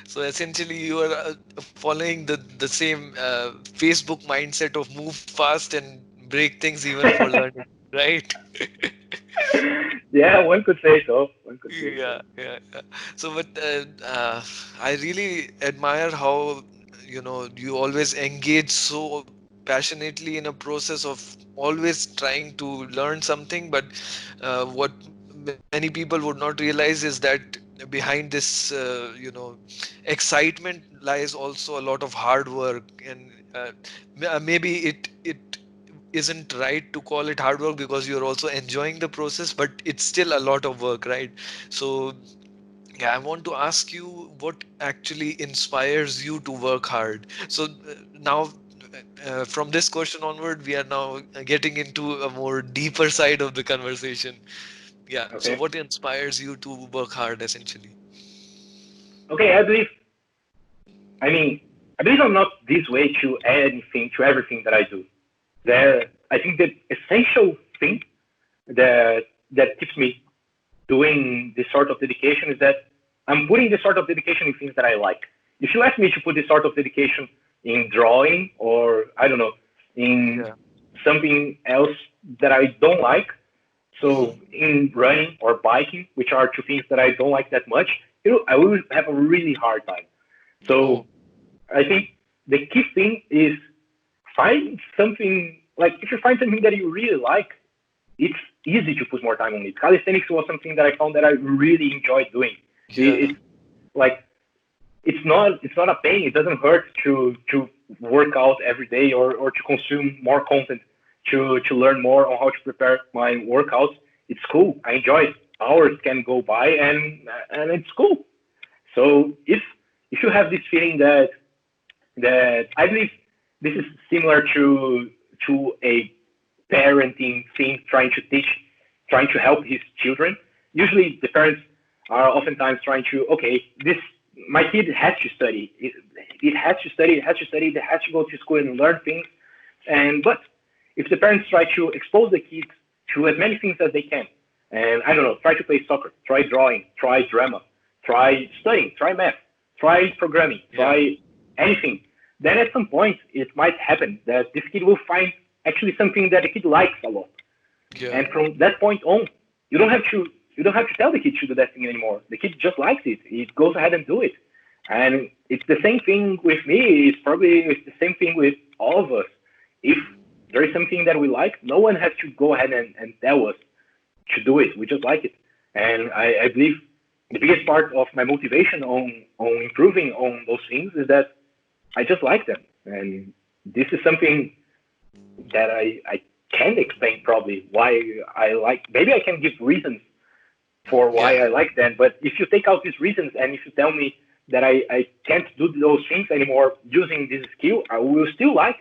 So essentially, you are following the same Facebook mindset of move fast and break things even for learning, right? Yeah, one could say so. One could say so. Yeah. So, but I really admire how, you always engage so passionately in a process of always trying to learn something. But what many people would not realize is that behind this, excitement lies also a lot of hard work, and maybe it isn't right to call it hard work because you're also enjoying the process, but it's still a lot of work, right? So yeah, I want to ask you what actually inspires you to work hard. So now, from this question onward, we are now getting into a more deeper side of the conversation. Yeah, so Okay. what inspires you to work hard essentially? Okay, I mean, I believe I'm not this way to anything, to everything that I do. I think the essential thing that keeps me doing this sort of dedication is that I'm putting this sort of dedication in things that I like. If you ask me to put this sort of dedication in drawing or I don't know, in Yeah. something else that I don't like, so Hmm. in running or biking, which are two things that I don't like that much, I will have a really hard time. So Oh, I think the key thing is find something like if you find something that you really like, it's easy to put more time on it. Calisthenics was something that I found that I really enjoyed doing. yeah. It's like it's not a pain. It doesn't hurt to work out every day or to consume more content to learn more on how to prepare my workouts. It's cool. I enjoy it. Hours can go by and it's cool. So if you have this feeling that I believe this is similar to a parenting thing, trying to help his children. Usually, the parents are oftentimes trying to, okay, this my kid has to study. It has to study. It has to study. It has to go to school and learn things. And but if the parents try to expose the kids to as many things as they can, and I don't know, try to play soccer, try drawing, try drama, try studying, try math, try programming, Yeah. try anything, then at some point it might happen that this kid will find actually something that the kid likes a lot. Yeah. And from that point on, you don't have to you don't have to tell the kid to do that thing anymore. The kid just likes it. He goes ahead and do it. And it's the same thing with me. It's the same thing with all of us. If there is something that we like, no one has to go ahead and tell us to do it. We just like it. And I believe the biggest part of my motivation on improving on those things is that I just like them. And this is something that I can't explain probably why I like. Maybe I can give reasons for why Yeah. I like them, but if you take out these reasons and if you tell me that I can't do those things anymore using this skill, I will still like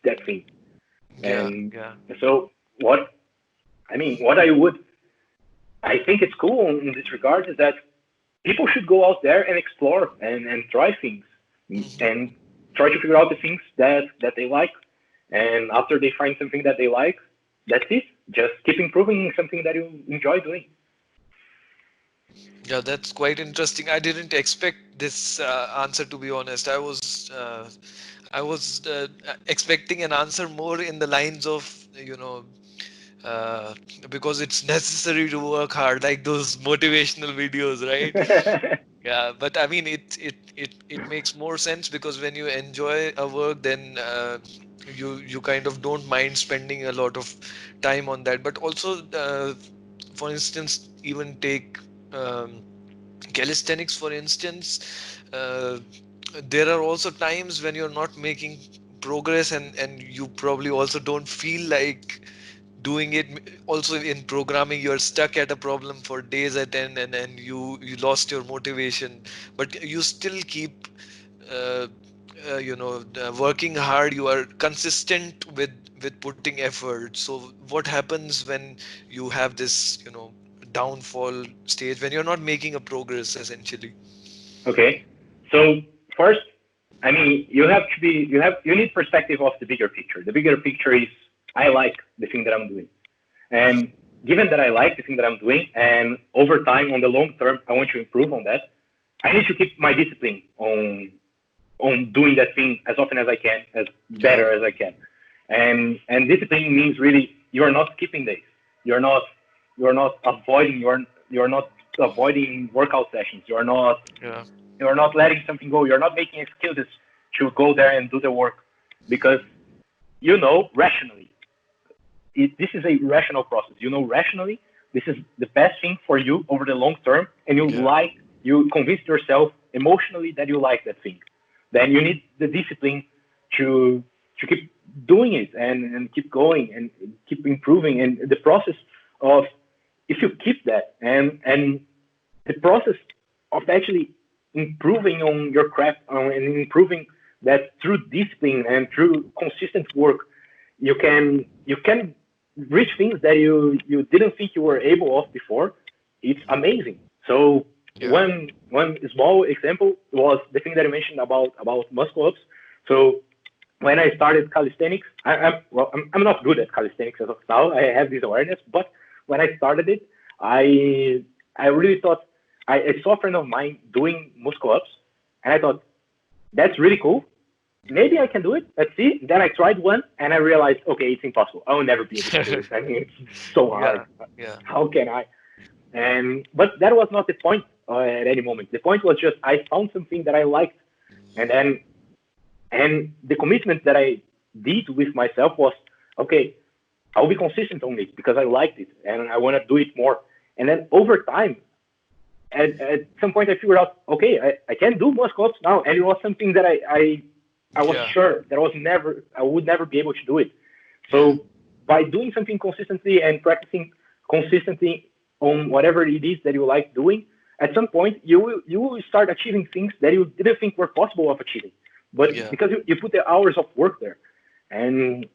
that thing. Yeah. And Yeah. so what what I think it's cool in this regard is that people should go out there and explore and try things Hmm. and try to figure out the things that they like. And after they find something that they like, that's it. Just keep improving something that you enjoy doing. Yeah, that's quite interesting. I didn't expect this answer, to be honest. I was expecting an answer more in the lines of, uh, because it's necessary to work hard, like those motivational videos, right? Yeah, but I mean, it makes more sense because when you enjoy a work, then you kind of don't mind spending a lot of time on that. But also, for instance, even take. Calisthenics, for instance, there are also times when you're not making progress, and you probably also don't feel like doing it. Also in programming, you're stuck at a problem for days at end, and you lost your motivation, but you still keep uh, working hard. You are consistent with putting effort. So what happens when you have this, downfall stage, when you're not making a progress essentially? Okay. So first, I mean, you need perspective of the bigger picture. The bigger picture is I like the thing that I'm doing. And given that I like the thing that I'm doing and over time on the long term I want to improve on that, I need to keep my discipline on doing that thing as often as I can, as Yeah. better as I can. And discipline means really you're not skipping days. You're not you're not avoiding you're not avoiding workout sessions. Yeah. You're not letting something go. You're not making excuses to go there and do the work because you know rationally this is a rational process. You know rationally this is the best thing for you over the long term, and Yeah. you convince yourself emotionally that you like that thing. Then you need the discipline to keep doing it and keep going and keep improving. And the process of if you keep that and the process of actually improving on your craft and improving that through discipline and through consistent work, you can reach things that you didn't think you were able of before. It's amazing. So Yeah. one small example was the thing that I mentioned about muscle ups. So when I started calisthenics, I'm not good at calisthenics as of now. I have this awareness, but when I started it, I really thought I saw a friend of mine doing muscle ups, and I thought that's really cool. Maybe I can do it. Let's see. Then I tried one, and I realized, okay, it's impossible. I will never be able to do it. I mean, it's so hard. Yeah. Yeah. How can I? And but that was not the point at any moment. The point was just I found something that I liked, and then and the commitment that I did with myself was, okay, I'll be consistent on it because I liked it and I want to do it more. And then over time, at some point, I figured out, okay, I can do muscle ups now, and it was something that I was Yeah. sure that I would never be able to do it. Yeah. So by doing something consistently and practicing consistently on whatever it is that you like doing, at some point you will start achieving things that you didn't think were possible of achieving, but Yeah. because you put the hours of work there, and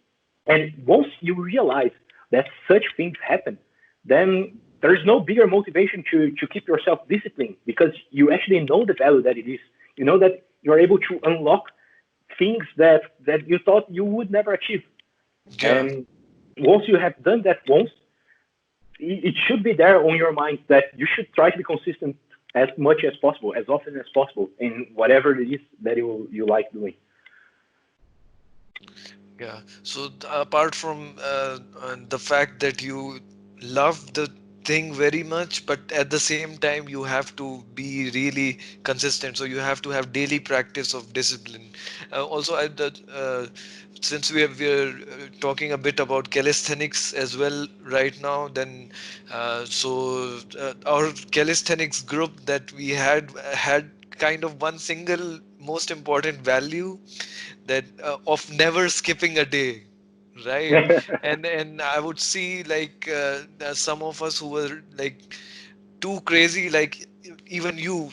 once you realize that such things happen, then there's no bigger motivation to keep yourself disciplined because you actually know the value that it is. You know that you're able to unlock things that you thought you would never achieve. Yeah. And once you have done that once, it should be there on your mind that you should try to be consistent as much as possible, as often as possible in whatever it is that you like doing. Yeah. So apart from the fact that you love the thing very much, but at the same time you have to be really consistent. So you have to have daily practice of discipline. Also, since we're talking a bit about calisthenics as well right now, then our calisthenics group that we had kind of one single most important value that of never skipping a day, right? And I would see like some of us who were like too crazy, like even you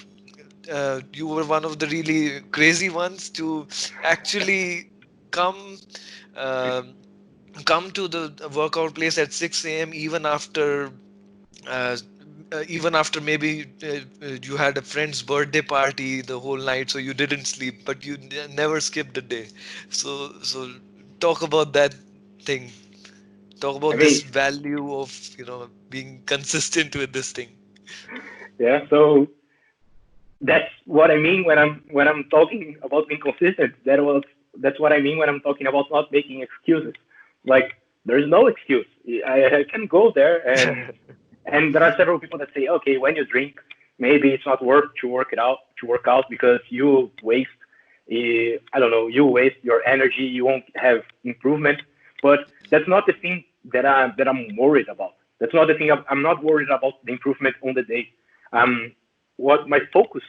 were one of the really crazy ones to actually come um come to the workout place at 6 a.m. Uh, even after maybe you had a friend's birthday party the whole night, so you didn't sleep, but you never skipped a day. So talk about that thing. Talk I about this mean, value of being consistent with this thing. yeah. So that's what I mean when I'm talking about being consistent. That's what I mean when I'm talking about not making excuses. Like there's no excuse. I can go there and there are several people that say, okay, when you drink, maybe it's not worth to work out because you waste I don't know, you waste your energy, you won't have improvement. But that's not the thing that I'm worried about. That's not the thing. I'm not worried about the improvement on the day. What my focus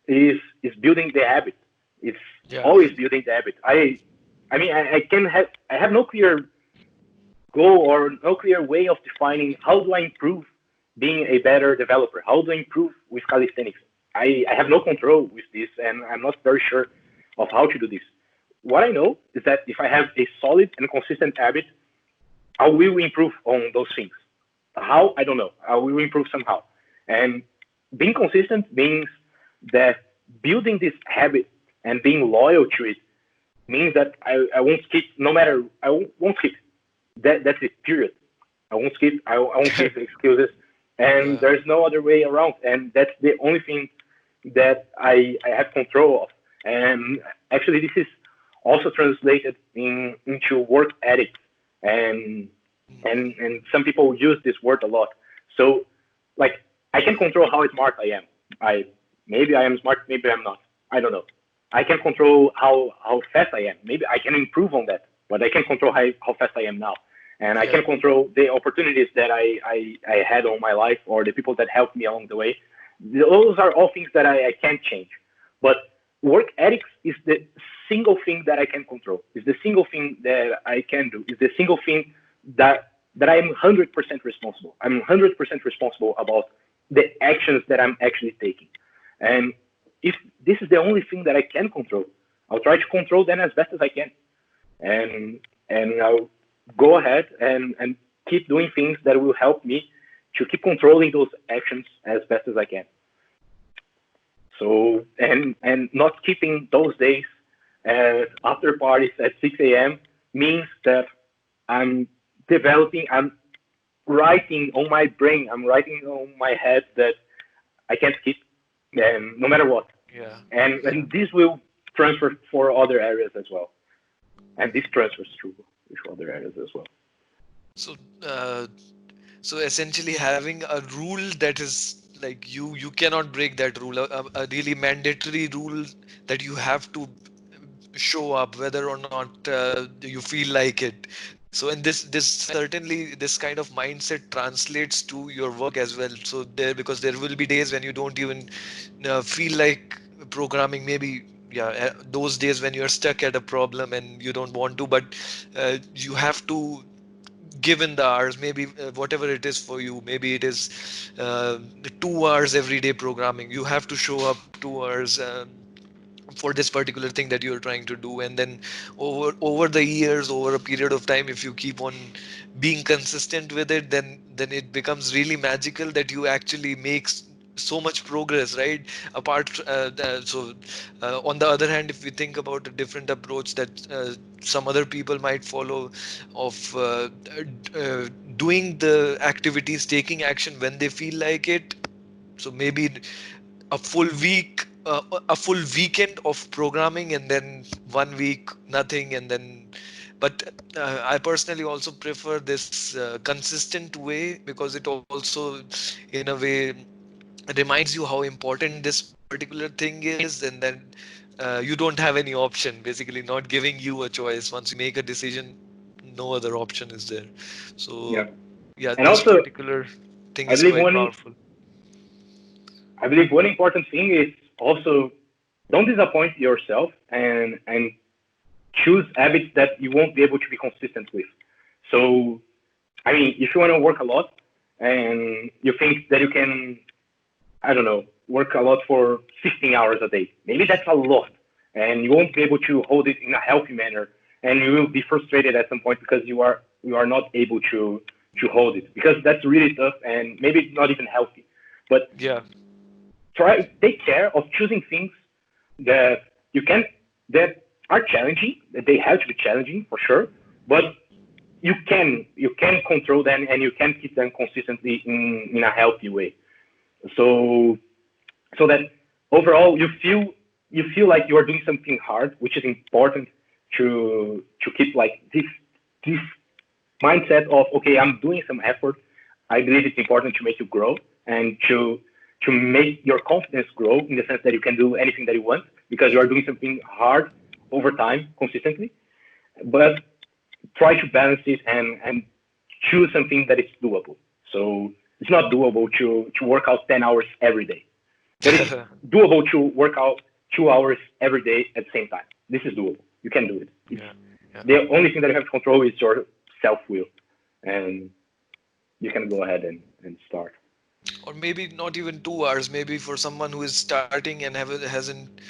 is building the habit. It's Yeah. always building the habit. I have no clear goal or no clear way of defining how do I improve being a better developer? How do I improve with calisthenics? I have no control with this, and I'm not very sure of how to do this. What I know is that if I have a solid and consistent habit, I will improve on those things. How? I don't know. I will improve somehow. And being consistent means that building this habit and being loyal to it means that I won't skip no matter won't skip. That's it. Period. I won't skip. I won't give excuses, and Yeah. there's no other way around. And that's the only thing. that I have control of. And actually, this is also translated into work ethics, and and some people use this word a lot. So, like, I can control how smart I am. I Maybe I am smart, maybe I'm not. I don't know. I can control how fast I am. Maybe I can improve on that, but I can control how fast I am now. And I Yeah. can control the opportunities that I had on my life or the people that helped me along the way. Those are all things that I can't change. But work ethics is the single thing that I can control. Is the single thing that I can do. Is the single thing that I'm 100% responsible. I'm 100% responsible about the actions that I'm actually taking. And if this is the only thing that I can control, I'll try to control them as best as I can, and I'll go ahead and keep doing things that will help me to keep controlling those actions as best as I can. So and not keeping those days after parties at 6 a.m. means that I'm I'm writing on my brain, I'm writing on my head that I can't skip, and no matter what. Yeah. Yeah. And this will transfer for other areas as well, and this transfers to other areas as well. So, uh, so essentially having a rule that is like you cannot break that rule, a really mandatory rule that you have to show up whether or not you feel like it. So and this certainly this kind of mindset translates to your work as well. So there, because there will be days when you don't even feel like programming, maybe, yeah, those days when you're stuck at a problem and you don't want to, but you have to, given the hours, maybe whatever it is for you, maybe it is 2 hours every day programming, you have to show up 2 hours for this particular thing that you're trying to do. And then over the years, over a period of time, if you keep on being consistent with it, then it becomes really magical that you actually make so much progress, right? Apart so on the other hand, if we think about a different approach that some other people might follow, of doing the activities, taking action when they feel like it. So maybe a full week, a full weekend of programming, and then 1 week nothing, and then, but I personally also prefer this consistent way, because it also in a way reminds you how important this particular thing is, and then you don't have any option, basically not giving you a choice. Once you make a decision, no other option is there. So Yeah, yeah, and this also particular thing I is believe quite one powerful. I believe one important thing is also don't disappoint yourself and choose habits that you won't be able to be consistent with. So I mean, if you want to work a lot and you think that you can, I don't know, work a lot for 16 hours a day, maybe that's a lot, and you won't be able to hold it in a healthy manner, and you will be frustrated at some point because you are not able to hold it because that's really tough and maybe not even healthy. But Yeah. try take care of choosing things that you can that are challenging. That they have to be challenging for sure, but you can control them and you can keep them consistently in a healthy way. So so that overall you feel like you are doing something hard, which is important to keep like this mindset of okay, I'm doing some effort. I believe it's important to make you grow and to make your confidence grow in the sense that you can do anything that you want because you are doing something hard over time consistently. But try to balance it and choose something that is doable. So it's not doable to work out 10 hours every day, but it's doable to work out 2 hours every day at the same time. This is doable. You can do it. It's Yeah. Yeah. the only thing that you have to control is your self will, and you can go ahead and start. Or maybe not even 2 hours, maybe for someone who is starting and hasn't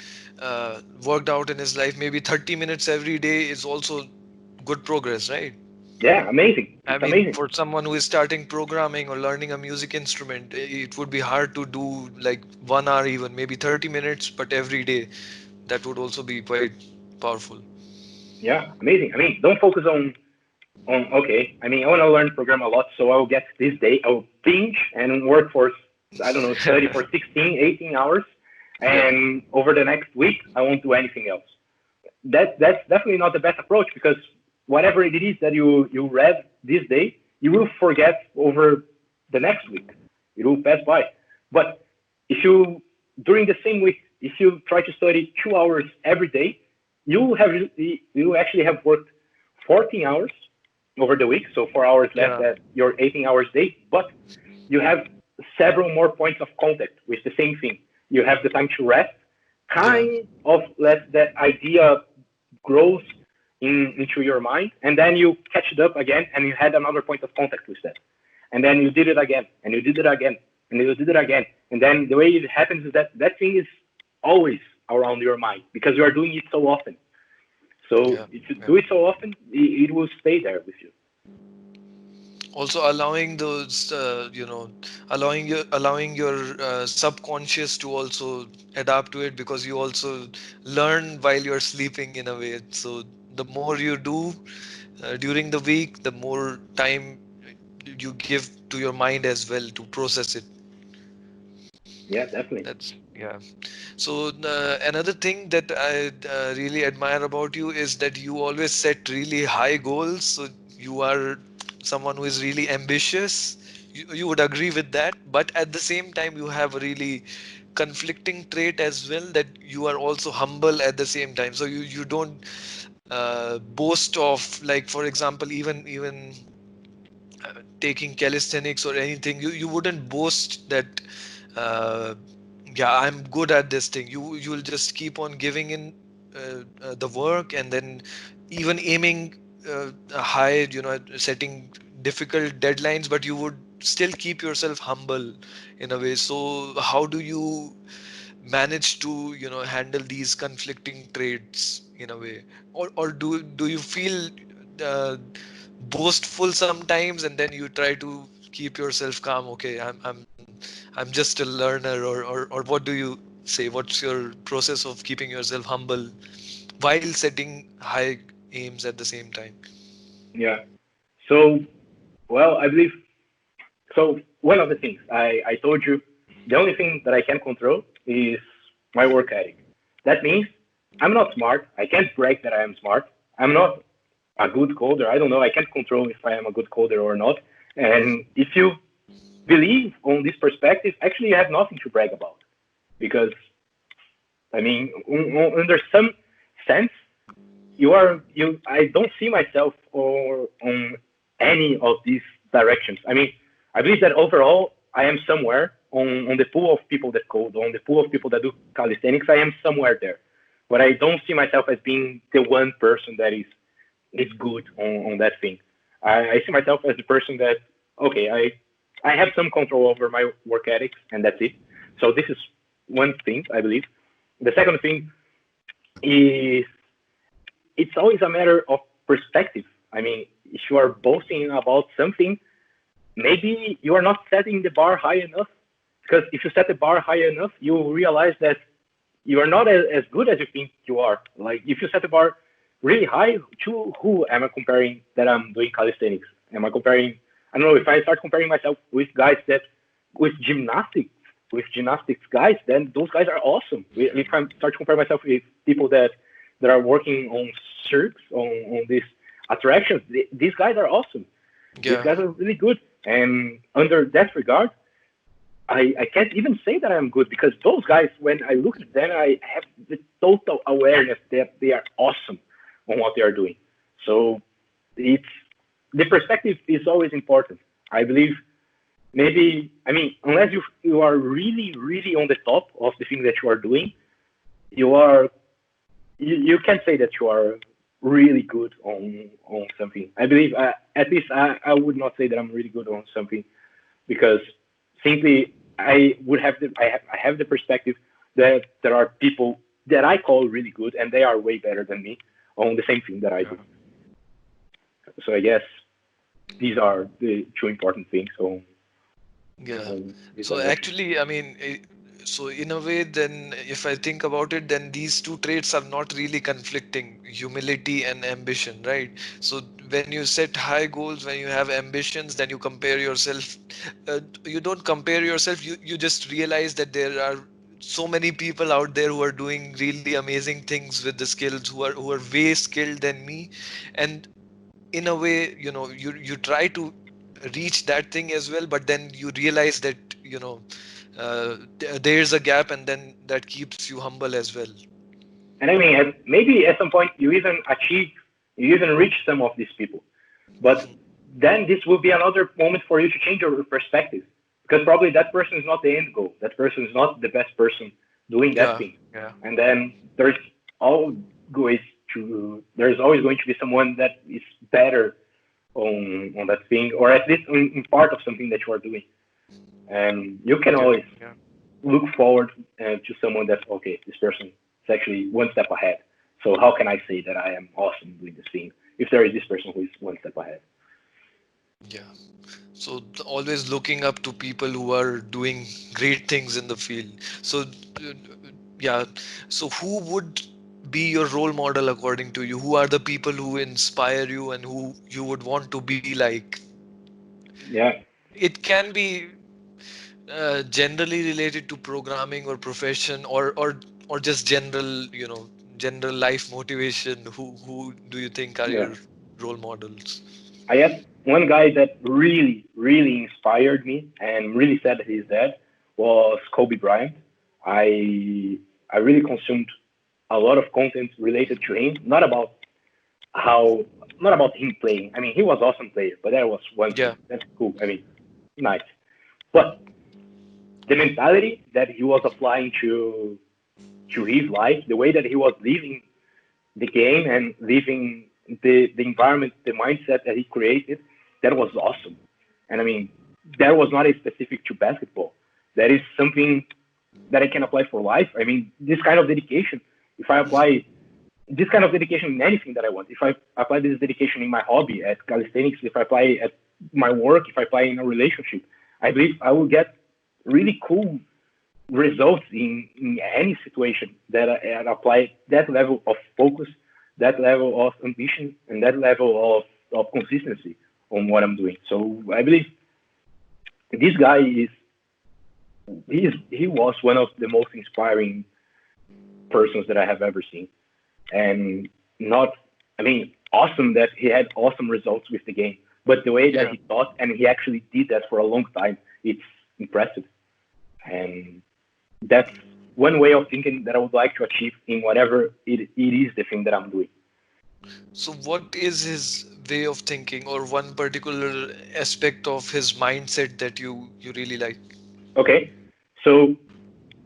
worked out in his life, maybe 30 minutes every day is also good progress, right? Yeah, amazing. I It's mean, amazing. for someone who is starting programming or learning a music instrument, it would be hard to do like 1 hour, even maybe 30 minutes, but every day. That would also be quite powerful. Yeah, amazing. I mean, don't focus on okay. I mean, I want to learn program a lot, so I'll get this day. I'll binge and work for I don't know 30 for 16, 18 hours. Yeah. and over the next week I won't do anything else. That's definitely not the best approach, because whatever it is that you read this day, you will forget over the next week. It will pass by. But if you during the same week, if you try to study 2 hours every day, you actually have worked 14 hours over the week, so 4 hours less Yeah. than your 18 hours day. But you have several more points of contact with the same thing. You have the time to rest, Yeah. kind of let that idea grows into your mind, and then you catch it up again, and you had another point of contact with that, and then you did it again, and you did it again, and you did it again, and then the way it happens is that that thing is always around your mind because you are doing it so often. So Yeah. if you Yeah. do it so often, it will stay there with you. Also allowing those, allowing your subconscious to also adapt to it, because you also learn while you're sleeping in a way. So the more you do during the week, the more time you give to your mind as well to process it. Yeah, definitely. That's yeah. So another thing that I really admire about you is that you always set really high goals. So you are someone who is really ambitious. You would agree with that, but at the same time, you have a really conflicting trait as well, that you are also humble at the same time. So you don't boast of, like, for example, even taking calisthenics or anything, you wouldn't boast that uh, yeah, I'm good at this thing. You'll just keep on giving in the work, and then even aiming high, setting difficult deadlines, but you would still keep yourself humble in a way. So how do you manage to handle these conflicting traits in a way, or do you feel uh, boastful sometimes, and then you try to keep yourself calm? Okay, I'm just a learner, or what do you say? What's your process of keeping yourself humble while setting high aims at the same time? Yeah. So, well, I believe so. One of the things I told you, the only thing that I can control is my work ethic. That means I'm not smart. I can't brag that I am smart. I'm not a good coder. I don't know. I can't control if I am a good coder or not. And if you believe on this perspective, actually, you have nothing to brag about, because I mean, under some sense, I don't see myself or on any of these directions. I mean, I believe that overall I am somewhere on the pool of people that code, on the pool of people that do calisthenics. I am somewhere there, but I don't see myself as being the one person that is good on that thing. I see myself as the person that, okay, I have some control over my work ethics, and that's it. So this is one thing I believe. The second thing is, it's always a matter of perspective. I mean, if you are boasting about something, maybe you are not setting the bar high enough. Because if you set the bar high enough, you will realize that you are not as good as you think you are. Like, if you set the bar really high, to who am I comparing that I'm doing calisthenics? Am I comparing? I don't know. If I start comparing myself with guys that with gymnastics guys, then those guys are awesome. If I start comparing myself with people that are working on circs, on these attractions, these guys are awesome. These Yeah. guys are really good. And under that regard, I can't even say that I'm good, because those guys, when I look at them, I have the total awareness that they are awesome on what they are doing. So it's the perspective is always important. I believe maybe, I mean, unless you are really really on the top of the thing that you are doing, you are you can't say that you are really good on something. I believe, at least I would not say that I'm really good on something, because simply I have the perspective that there are people that I call really good, and they are way better than me on the same thing that I Yeah. do. So I guess these are the two important things Yeah. on this So direction. actually, I mean, so in a way, then if I think about it, then these two traits are not really conflicting, humility and ambition, right? So when you set high goals, when you have ambitions, then you compare yourself. You don't compare yourself. You just realize that there are so many people out there who are doing really amazing things with the skills, who are way skilled than me, and in a way, you try to reach that thing as well, but then you realize that there's a gap, and then that keeps you humble as well. And I mean, maybe at some point you even reach some of these people, but Mhm. then this will be another moment for you to change your perspective, because probably that person is not the end goal. That person is not the best person doing that Yeah, thing. yeah, And then always there's always going to be someone that is better on that thing, or at least in part of something that you are doing. And you can yeah, always yeah. look forward to someone that's okay. This person is actually one step ahead. So how can I say that I am awesome doing this thing if there is this person who is one step ahead? Yeah. So always looking up to people who are doing great things in the field. So yeah. So who would be your role model according to you? Who are the people who inspire you and who you would want to be like? Yeah, It can be generally related to programming or profession, or just general, general life motivation. Who do you think are yeah. your role models? I guess one guy that really, really inspired me and really sad that he's dead was Kobe Bryant. I I really consumed a lot of content related to him, how not about him playing. I mean, he was an awesome player, but that was one thing. Yeah, That's cool. I mean, nice. But the mentality that he was applying to his life, the way that he was living the game and living the environment, the mindset that he created, that was awesome. And I mean, that was not a specific to basketball. That is something that I can apply for life. I mean, this kind of dedication, if I apply this kind of dedication in anything that I want, if I apply this dedication in my hobby at calisthenics, if I apply at my work, if I apply in a relationship, I believe I will get really cool results in any situation that I apply that level of focus, that level of ambition, and that level of consistency on what I'm doing. So I believe this guy he was one of the most inspiring persons that I have ever seen. And not, I mean, awesome that he had awesome results with the game, but the way that yeah. he thought and he actually did that for a long time, it's impressive. And that's one way of thinking that I would like to achieve in whatever it is the thing that I'm doing. So what is his way of thinking, or one particular aspect of his mindset that you really like? Okay, so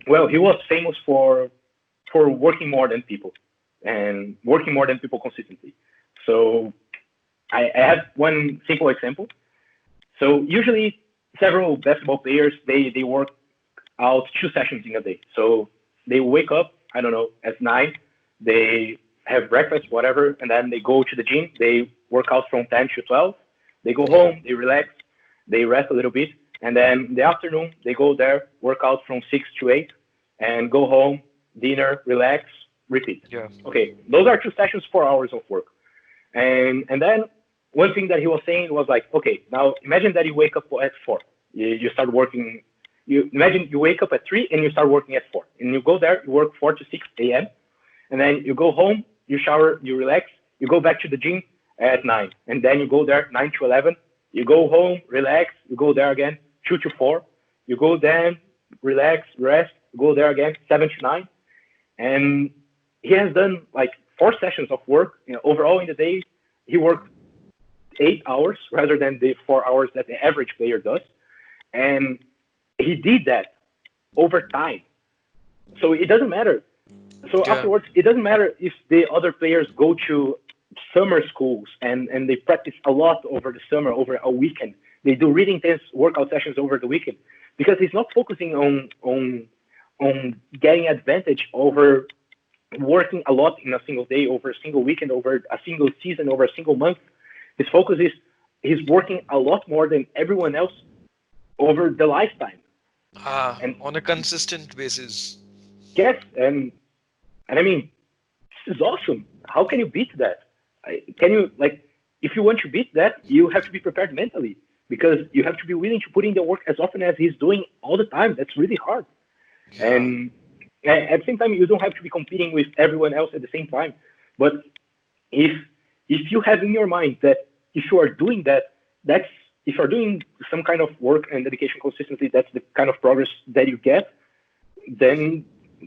well, he was famous for working more than people and working more than people consistently. So I have one simple example. So usually several basketball players they work out 2 sessions in a day. So they wake up, I don't know, at 9, they have breakfast, whatever, and then they go to the gym. They work out from 10 to 12. They go Yeah, home, they relax, they rest a little bit, and then in the afternoon they go there, work out from 6 to 8, and go home, dinner, relax, repeat. yeah, Okay, those are 2 sessions, 4 hours of work. And then one thing that he was saying was like, okay, now imagine that you wake up at 4. You start working. You imagine you wake up at 3 and you start working at 4, and you go there, you work 4 to 6 a.m. and then you go home, you shower, you relax, you go back to the gym at 9, and then you go there 9 to 11. You go home, relax, you go there again 2 to 4. You go then, relax, rest, go there again 7 to 9, and he has done like 4 sessions of work. Overall in the day, he worked 8 hours rather than the 4 hours that the average player does, and he did that over time. So it doesn't matter. So yeah, afterwards, it doesn't matter if the other players go to summer schools and they practice a lot over the summer, over a weekend. They do really intense workout sessions over the weekend because he's not focusing on getting advantage over working a lot in a single day, over a single weekend, over a single season, over a single month. His focus is he's working a lot more than everyone else over the lifetime. And on a consistent basis. yes, and I mean, this is awesome. How can you beat that? Can you like, if you want to beat that, you have to be prepared mentally because you have to be willing to put in the work as often as he's doing all the time. That's really hard. Yeah, And At the same time, you don't have to be competing with everyone else at the same time. But if you have in your mind that if you are doing that, that's if you're doing some kind of work and dedication consistently, that's the kind of progress that you get, then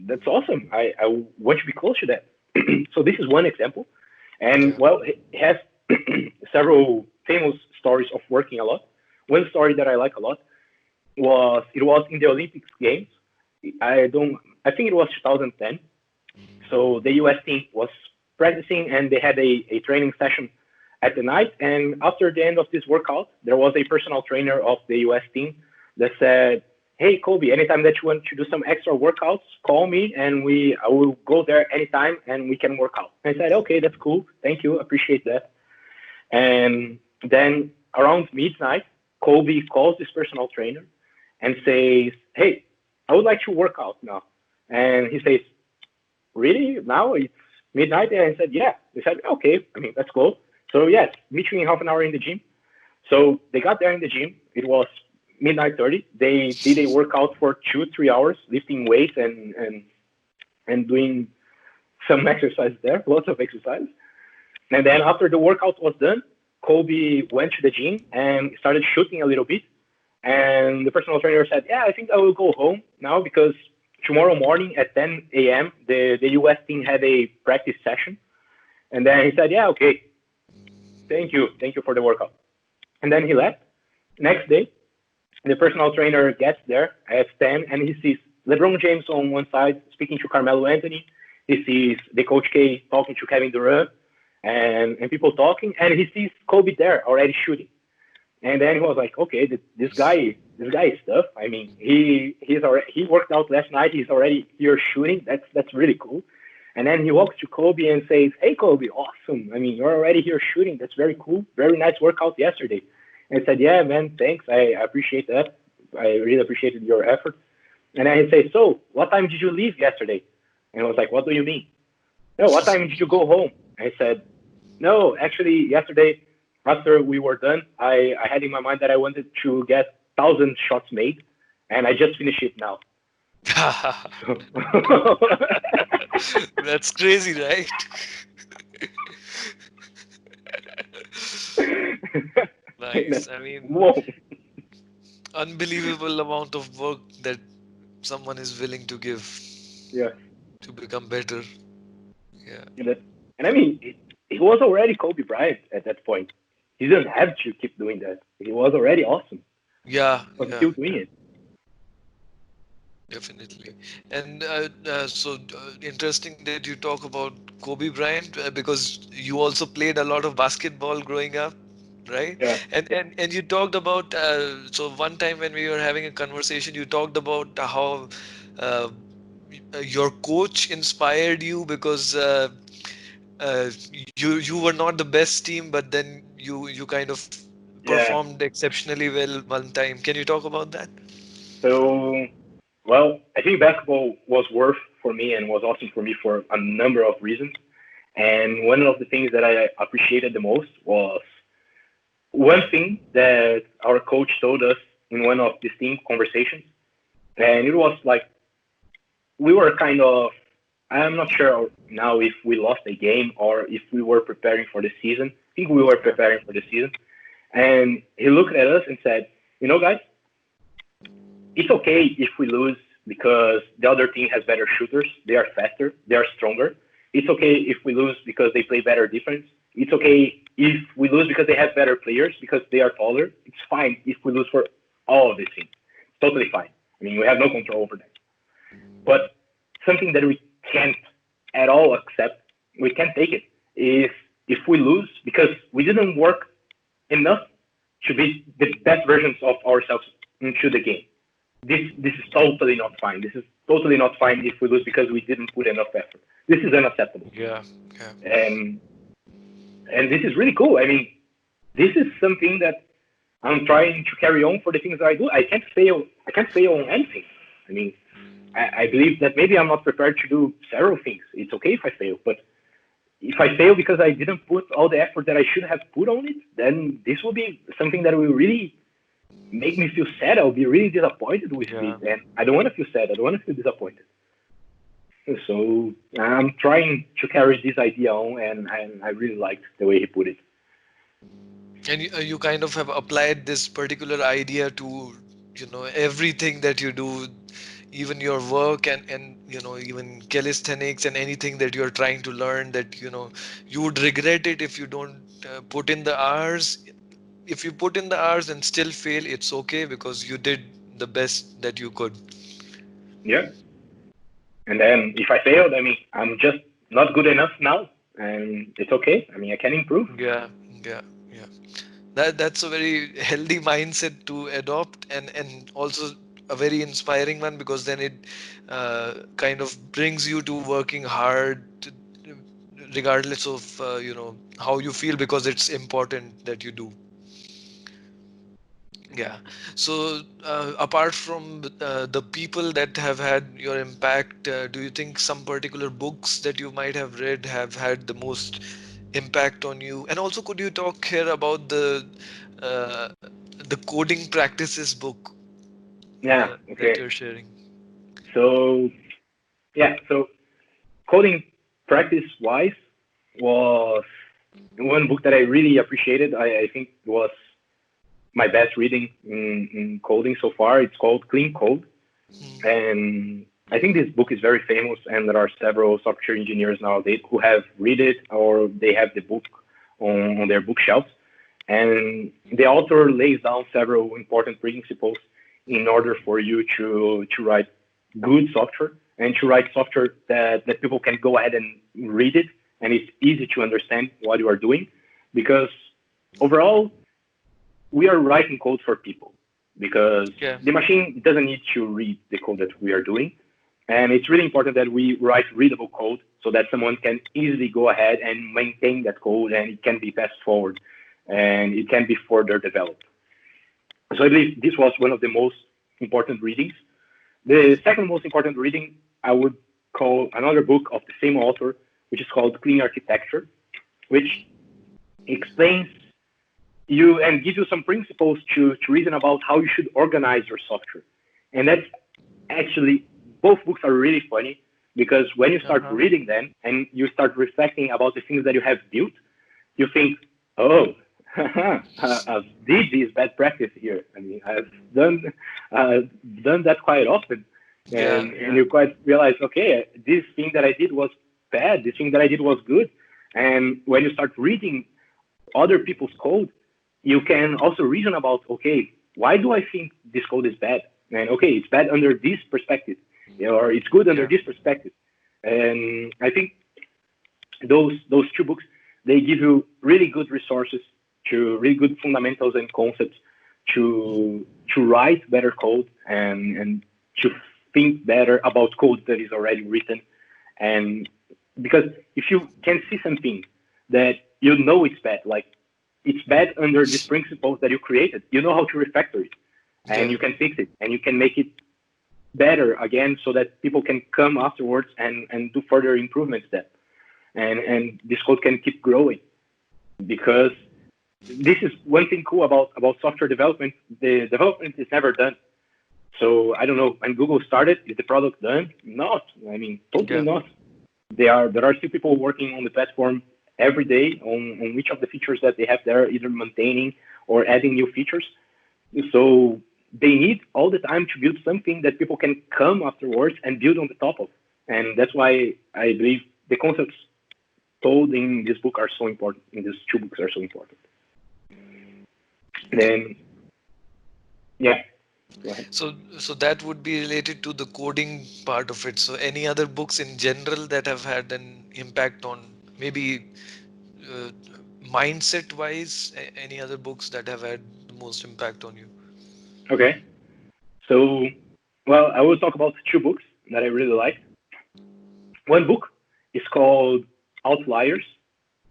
that's awesome. I want to be close to that. So this is one example. And Yeah. well, it has several famous stories of working a lot. One story that I like a lot was in the Olympics games. I think it was 2010. So the US team was practicing and they had a training session at the night. And after the end of this workout, there was a personal trainer of the US team that said, "Hey Kobe, anytime that you want to do some extra workouts, call me and I will go there anytime and we can work out." And I said, "Okay, that's cool. Thank you. Appreciate that." And then around midnight, Kobe calls this personal trainer and says, "Hey, I would like to work out now." And he says, "Really? Now it's midnight?" And I said, "Yeah." They said, "Okay, I mean, let's go." So yes, meet you in half an hour in the gym. So they got there in the gym. It was midnight 30. They did a workout for 2, 3 hours, lifting weights and doing some exercise there, lots of exercise. And then after the workout was done, Kobe went to the gym and started shooting a little bit. And the personal trainer said, "Yeah, I think I will go home now because tomorrow morning at 10 a.m., the US team had a practice session." And then he said, "Yeah, okay, thank you. Thank you for the workout." And then he left. Next day, the personal trainer gets there at 10 and he sees LeBron James on one side speaking to Carmelo Anthony. He sees the Coach K talking to Kevin Durant and people talking. And he sees Kobe there already shooting. And then he was like, "Okay, this guy is tough. I mean, he worked out last night. He's already here shooting. That's really cool." And then he walks to Kobe and says, "Hey, Kobe, awesome. I mean, you're already here shooting. That's very cool. Very nice workout yesterday." And I said, "Yeah, man, thanks. I appreciate that. I really appreciated your effort." And then he says, "So, what time did you leave yesterday?" And I was like, "What do you mean?" "No, what time did you go home?" And I said, "No, actually, yesterday, after we were done, I had in my mind that I wanted to get 1,000 shots made, and I just finished it now." That's crazy, right? Nice. I mean, Whoa. unbelievable amount of work that someone is willing to give Yeah. to become better. Yeah. And I mean, he was already Kobe Bryant at that point. He didn't have to keep doing that. He was already awesome, Yeah, but yeah, still doing yeah, it. definitely. And interesting that you talk about Kobe Bryant because you also played a lot of basketball growing up, right? Yeah. And you talked about so one time when we were having a conversation, you talked about how uh, your coach inspired you because you were not the best team, but then you kind of Yeah. performed exceptionally well one time. Can you talk about that? So, well, I think basketball was worth for me and was awesome for me for a number of reasons. And one of the things that I appreciated the most was one thing that our coach told us in one of these team conversations. And it was like, we were kind of, I'm not sure now if we lost a game or if we were preparing for the season. I think we were Yeah. preparing for the season. And he looked at us and said, "Guys, it's okay if we lose because the other team has better shooters. They are faster. They are stronger. It's okay if we lose because they play better defense. It's okay if we lose because they have better players because they are taller. It's fine if we lose for all of these things. It's totally fine. I mean, we have no control over that. But something that we can't at all accept, we can't take it, is if we lose because we didn't work enough to be the best versions of ourselves into the game. This is totally not fine. This is totally not fine if we lose because we didn't put enough effort. This is unacceptable. Yeah, yeah, And and this is really cool. I mean, this is something that I'm trying to carry on for the things that I do. I can't fail. I can't fail on anything. I mean, I believe that maybe I'm not prepared to do several things. It's okay if I fail, but if I fail because I didn't put all the effort that I should have put on it, then this will be something that will really make me feel sad. I'll be really disappointed with this, yeah. and I don't want to feel sad. I don't want to feel disappointed. So I'm trying to carry this idea on, and I really liked the way he put it. And you kind of have applied this particular idea to, everything that you do, even your work, and even calisthenics and anything that you're trying to learn, that you would regret it if you don't put in the hours. If you put in the hours and still fail, it's okay, because you did the best that you could. Yeah. And then if I failed, I mean, I'm just not good enough now, and it's okay. I mean, I can improve. Yeah, yeah, yeah. That's a very healthy mindset to adopt, and also a very inspiring one, because then it kind of brings you to working hard, regardless of how you feel, because it's important that you do. Yeah. So apart from the people that have had your impact, do you think some particular books that you might have read have had the most impact on you? And also, could you talk here about uh, the coding practices book Yeah. that Okay. you're sharing? So yeah. So coding practice wise was one book that I really appreciated. I think it was my best reading in coding so far. It's called Clean Code, Hmm. and I think this book is very famous, and there are several software engineers nowadays who have read it or they have the book on their bookshelves. And the author lays down several important principles in order for you to write good software and to write software that people can go ahead and read it and it's easy to understand what you are doing. Because overall, we are writing code for people because Yeah. the machine doesn't need to read the code that we are doing. And it's really important that we write readable code so that someone can easily go ahead and maintain that code and it can be passed forward and it can be further developed. So I believe this was one of the most important readings. The second most important reading I would call another book of the same author, which is called Clean Architecture, which explains you and gives you some principles to reason about how you should organize your software. And that's actually, both books are really funny because when you start Uh-huh. reading them and you start reflecting about the things that you have built, you think, oh, I've did this bad practice here. I mean, I've done uh, done that quite often, Yeah, and yeah, you quite realize, okay, this thing that I did was bad. This thing that I did was good. And when you start reading other people's code, you can also reason about, okay, why do I think this code is bad? And okay, it's bad under this perspective, or it's good under yeah, this perspective. And I think those two books, they give you really good resources to really good fundamentals and concepts to write better code and to think better about code that is already written. And because if you can see something that you know it's bad, like it's bad under these principles that you created, you know how to refactor it and yeah, you can fix it and you can make it better again so that people can come afterwards and do further improvements there. And this code can keep growing because this is one thing cool about software development. The development is never done. So I don't know, when Google started, is the product done? Not. I mean, totally yeah, not. There are still people working on the platform every day on which of the features that they have there, either maintaining or adding new features. So they need all the time to build something that people can come afterwards and build on the top of. And that's why I believe the concepts told in this book are so important, in these two books are so important. Then, yeah, go ahead. so that would be related to the coding part of it. So any other books in general that have had an impact on, maybe uh, mindset wise, any other books that have had the most impact on you? Okay. So, well, I will talk about two books that I really like. One book is called Outliers.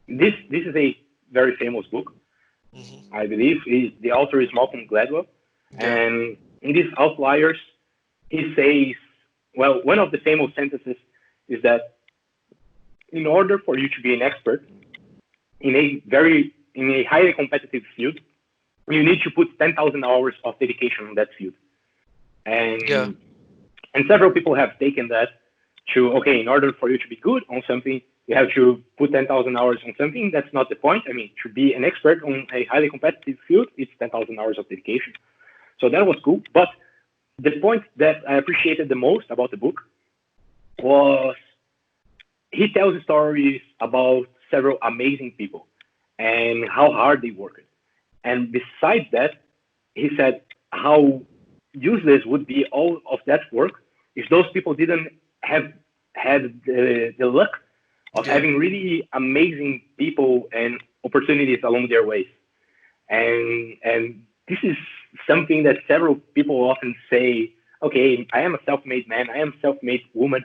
This is a very famous book, Hmm. I believe. The author is Malcolm Gladwell. Yeah, And in these Outliers, he says, well, one of the famous sentences is that in order for you to be an expert in a highly competitive field, you need to put 10,000 hours of dedication on that field. yeah, And and several people have taken that to, okay, in order for you to be good on something, you have to put 10,000 hours on something. That's not the point. I mean, to be an expert on a highly competitive field, it's 10,000 hours of dedication. So that was cool. But the point that I appreciated the most about the book was he tells stories about several amazing people and how hard they worked. And besides that, he said how useless would be all of that work if those people didn't have had the luck of Yeah. having really amazing people and opportunities along their ways. And this is something that several people often say, okay, I am a self-made man, I am a self-made woman.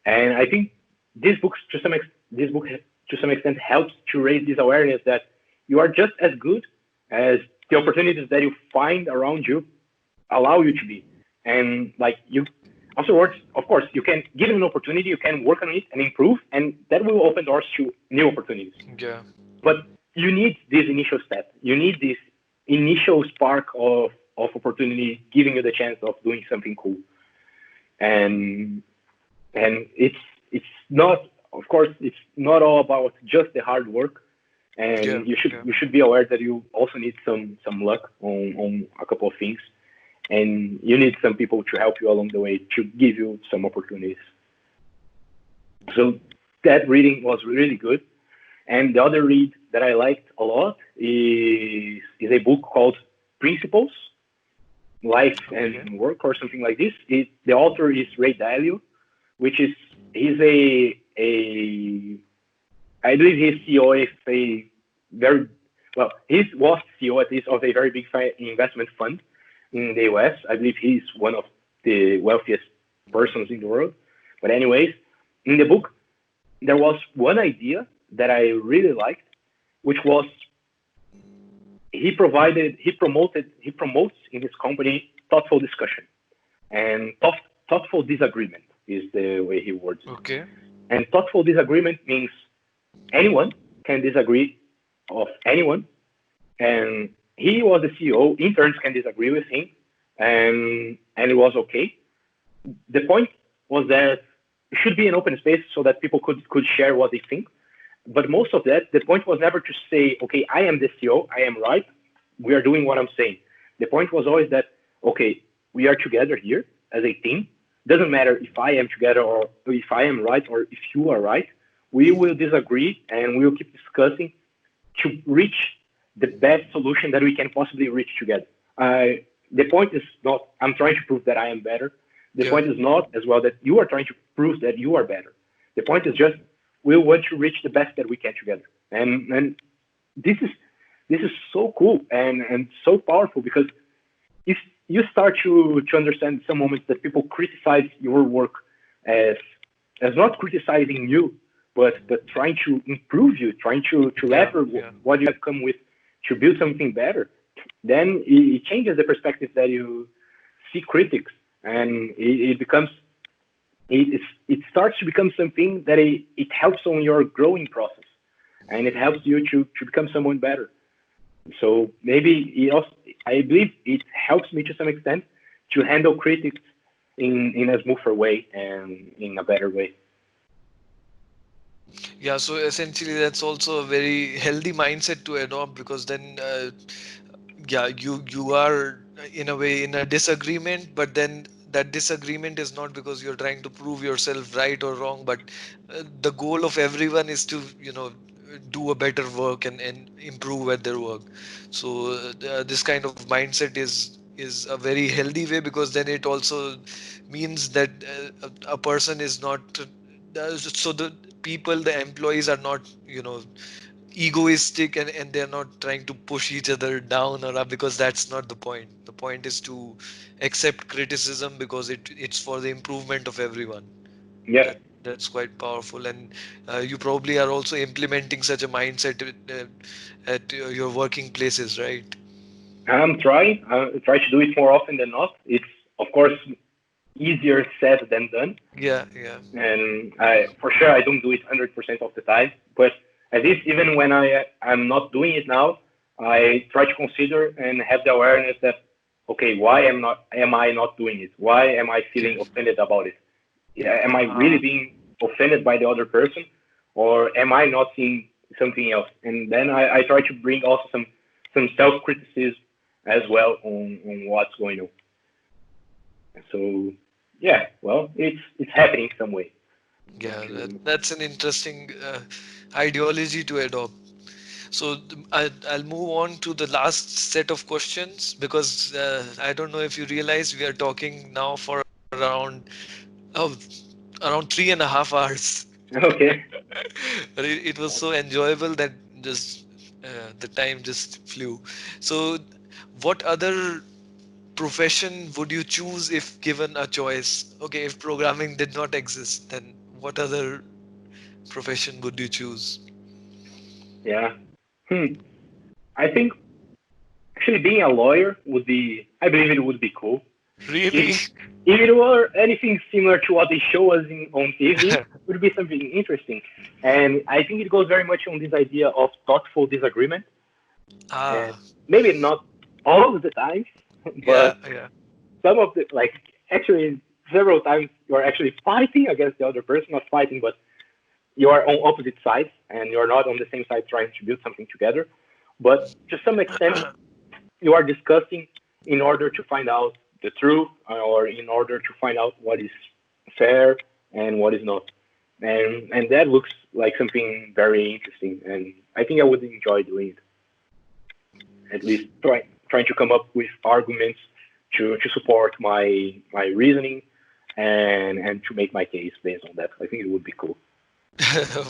And I think this book to some extent helps to raise this awareness that you are just as good as the opportunities that you find around you allow you to be. And like you afterwards, of course, you can give it an opportunity, you can work on it and improve, and that will open doors to new opportunities. Yeah. But you need this initial step. You need this initial spark of opportunity giving you the chance of doing something cool. And it's not, of course, it's not all about just the hard work. Yeah. And Yeah. you should be aware that you also need some luck on a couple of things, and you need some people to help you along the way to give you some opportunities. So that reading was really good. And the other read that I liked a lot is a book called Principles, Life Okay. and Work, or something like this. The author is Ray Dalio, which is he's a I believe he's CEO of a very well, he was CEO at least of a very big investment fund in the US. I believe he's one of the wealthiest persons in the world. But anyways, in the book, there was one idea that I really liked, which was he promotes in his company thoughtful discussion and thoughtful disagreement is the way he words it. Okay. And thoughtful disagreement means anyone can disagree of anyone, and he was the CEO. Interns can disagree with him, and it was okay. The point was that it should be an open space so that people could share what they think. But most of that, the point was never to say, okay, I am the CEO, I am right, we are doing what I'm saying. The point was always that, okay, we are together here as a team. Doesn't matter if I am together or if I am right or if you are right. We will disagree and we will keep discussing to reach the best solution that we can possibly reach together. The point is not, I'm trying to prove that I am better. The Yeah. point is not as well that you are trying to prove that you are better. The point is just we want to reach the best that we can together. And this is this is so cool and so powerful because if you start to understand some moments that people criticize your work as not criticizing you, but trying to improve you, trying to Yeah. leverage Yeah. what you have come with to build something better, then it changes the perspective that you see critics, and it becomes it starts to become something that it helps on your growing process, and it helps you to become someone better. So maybe it also, I believe it helps me to some extent to handle critics in a smoother way and in a better way. Yeah, so essentially that's also a very healthy mindset to adopt because then yeah, you are in a way in a disagreement, but then that disagreement is not because you're trying to prove yourself right or wrong, but the goal of everyone is to, do a better work and improve at their work. So this kind of mindset is a very healthy way because then it also means that a person is not so the people, the employees are not, egoistic and they're not trying to push each other down or up because that's not the point. The point is to accept criticism because it's for the improvement of everyone. Yeah, That's quite powerful, and you probably are also implementing such a mindset at your working places, right? I'm trying. I try to do it more often than not. It's of course easier said than done, Yeah, yeah. and for sure I don't do it 100% of the time. But at least even when I'm not doing it now, I try to consider and have the awareness that okay, why am I not doing it? Why am I Okay. feeling offended about it? Am I really being offended by the other person, or am I not seeing something else? And then I try to bring also some self criticism as well on what's going on. So yeah, well, it's happening some way. Yeah, that's an interesting ideology to adopt. So I'll move on to the last set of questions because I don't know if you realize we are talking now for oh, around 3.5 hours. Okay. But it was so enjoyable that just the time just flew. So, what other profession would you choose if given a choice? Okay, if programming did not exist, then what other profession would you choose? Yeah. I think actually being a lawyer would be. I believe it would be cool. Really? If if it were anything similar to what they show us on TV, it would be something interesting. And I think it goes very much on this idea of thoughtful disagreement. And Ah, maybe not all of the time, yeah, but yeah. some of the like actually several times you are actually fighting against the other person, not fighting, but you are on opposite sides and you are not on the same side trying to build something together. But to some extent, you are discussing in order to find out the truth or in order to find out what is fair and what is not. And that looks like something very interesting. And I think I would enjoy doing it. At least trying to come up with arguments to support my reasoning and to make my case based on that. I think it would be cool.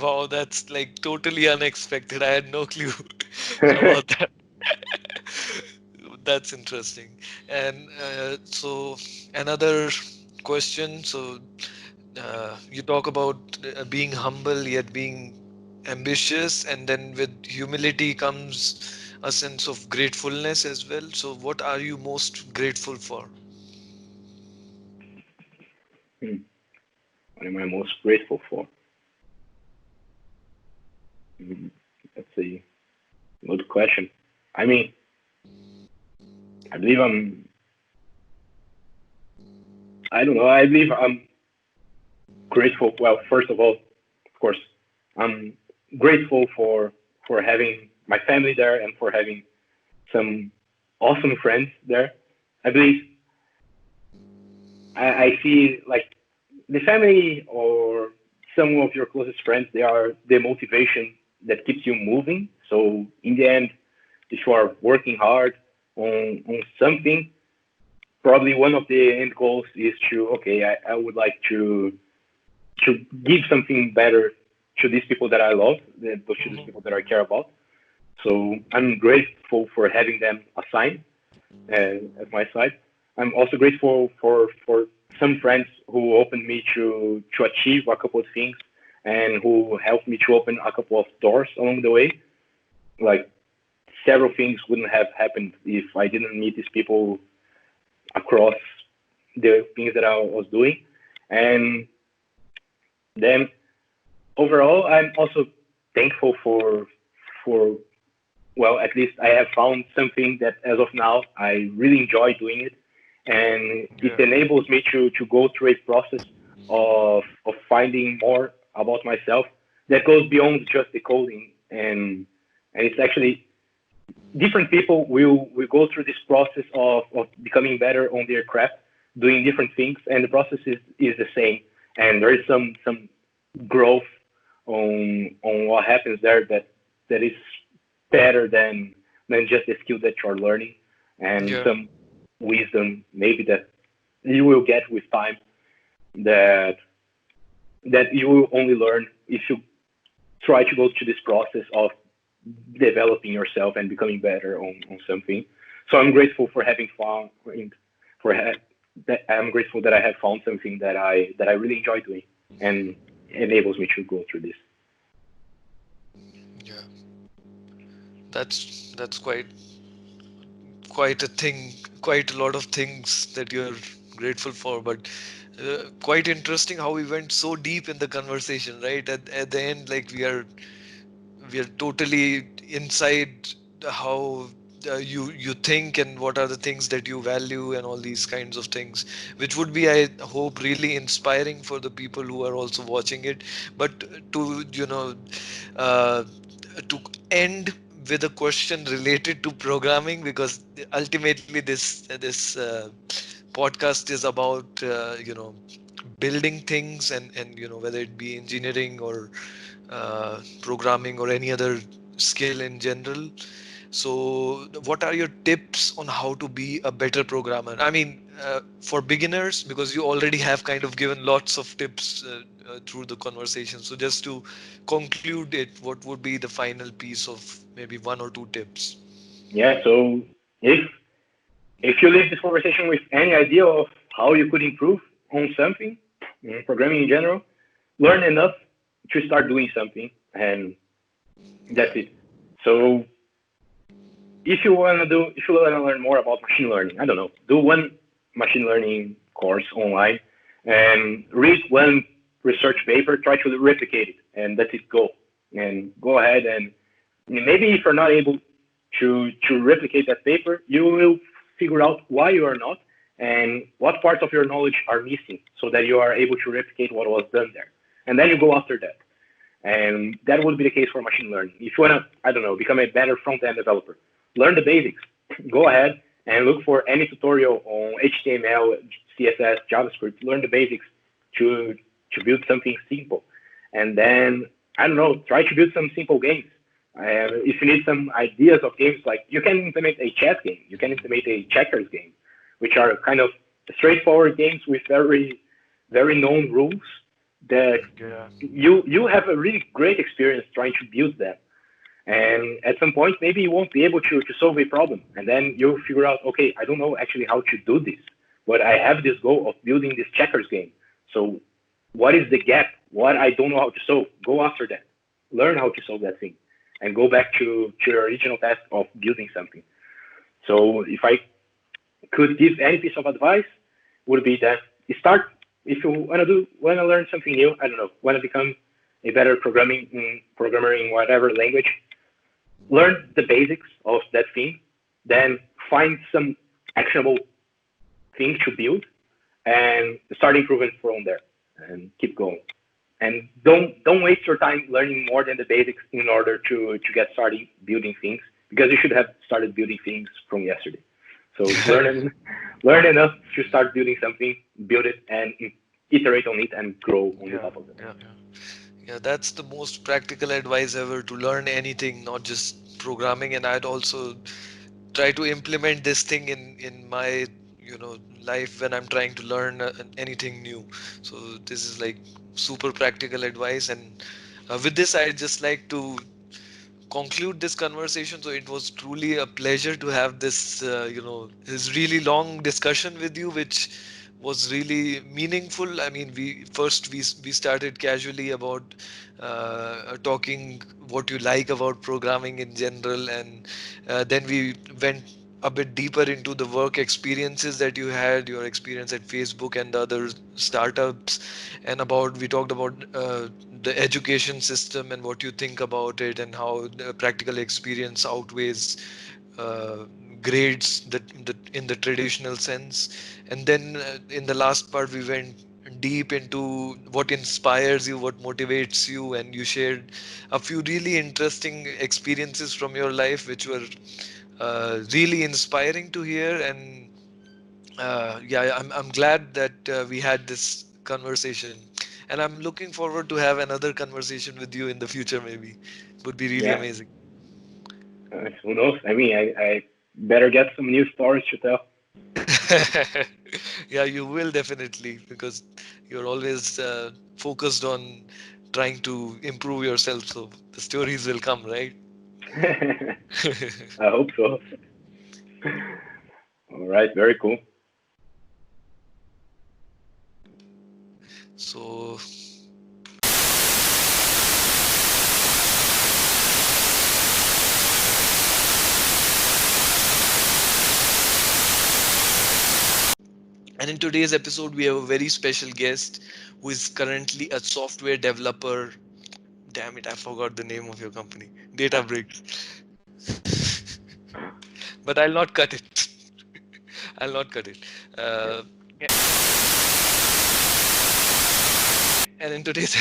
Wow, that's like totally unexpected. I had no clue about that. That's interesting. And so another question. So you talk about being humble yet being ambitious, and then with humility comes a sense of gratefulness as well. So what are you most grateful for? Hmm. What am I most grateful for? Hmm. That's a good question. I mean, I believe I don't know. I believe I'm grateful. Well, first of all, of course, I'm grateful for having my family there and for having some awesome friends there. I believe I see like the family or some of your closest friends. They are the motivation that keeps you moving. So in the end, if you are working hard on something, probably one of the end goals is to okay, I would like to give something better to these people that I love, to these Mhm. people that I care about. So I'm grateful for having them assigned at my side. I'm also grateful for some friends who opened me to achieve a couple of things and who helped me to open a couple of doors along the way. Like several things wouldn't have happened if I didn't meet these people across the things that I was doing. And then overall, I'm also thankful for well, at least I have found something that as of now I really enjoy doing it, and it Yeah. enables me to go through a process of finding more about myself that goes beyond just the coding, and it's actually different people will go through this process of becoming better on their craft, doing different things, and the process is the same, and there is some growth on what happens there that is better than just the skill that you're learning and Yeah. some wisdom maybe that you will get with time that that you will only learn if you try to go through this process of developing yourself and becoming better on something. So I'm grateful for having found for that I'm grateful that I have found something that I really enjoy doing and enables me to go through this. Yeah. That's quite a thing, quite a lot of things that you're grateful for. But quite interesting how we went so deep in the conversation, right? At the end, like we are totally inside how. you think, and what are the things that you value, and all these kinds of things, which would be, I hope, really inspiring for the people who are also watching it. But to uh, to end with a question related to programming, because ultimately this podcast is about building things, and whether it be engineering or programming or any other skill in general. So, what are your tips on how to be a better programmer? I mean, for beginners, because you already have kind of given lots of tips through the conversation. So, just to conclude it, what would be the final piece of maybe one or two tips? Yeah. So if you leave this conversation with any idea of how you could improve on something, programming in general, learn enough to start doing something, and that's Yeah. it. So if you wanna learn more about machine learning, I don't know, do one machine learning course online and read one research paper, try to replicate it, and let it go. And go ahead and maybe if you're not able to replicate that paper, you will figure out why you are not and what parts of your knowledge are missing so that you are able to replicate what was done there. And then you go after that. And that would be the case for machine learning. If you want to, I don't know, become a better front end developer, learn the basics. Go ahead and look for any tutorial on HTML, CSS, JavaScript. Learn the basics to build something simple. And then, I don't know, try to build some simple games. If you need some ideas of games, like you can implement a chess game, you can implement a checkers game, which are kind of straightforward games with very known rules that Yeah. you have a really great experience trying to build them. And at some point, maybe you won't be able to solve a problem. And then you'll figure out, okay, I don't know actually how to do this, but I have this goal of building this checkers game. So what is the gap? What I don't know how to solve? Go after that. Learn how to solve that thing and go back to your original task of building something. So if I could give any piece of advice, would be that start if you wanna learn something new. I don't know, wanna become a better programmer in whatever language. Learn the basics of that thing, then find some actionable thing to build, and start improving from there, and keep going. And don't waste your time learning more than the basics in order to get started building things, because you should have started building things from yesterday. So learn enough to start building something, build it, and iterate on it and grow on the Yeah, top of it. yeah, yeah. That's the most practical advice ever, to learn anything, not just programming. And I'd also try to implement this thing in my life when I'm trying to learn anything new. So this is like super practical advice. And with this, I'd just like to conclude this conversation. So it was truly a pleasure to have this really long discussion with you, which was really meaningful. I mean, we started casually about talking what you like about programming in general, and then we went a bit deeper into the work experiences that you had, your experience at Facebook and the other startups, and we talked about the education system and what you think about it, and how the practical experience outweighs uh, grades in the traditional sense. And then in the last part, we went deep into what inspires you, what motivates you, and you shared a few really interesting experiences from your life, which were really inspiring to hear. And yeah, I'm glad that we had this conversation, and I'm looking forward to have another conversation with you in the future. Maybe would be really Yeah, amazing. who knows? I mean, I better get some new stories to tell. Yeah, you will definitely, because you're always focused on trying to improve yourself. So the stories will come, right? I hope so. All right, very cool. So, and in today's episode, we have a very special guest who is currently a software developer. Damn it, I forgot the name of your company. DataBricks. but I'll not cut it. I'll not cut it. Uh, Yeah. and in today's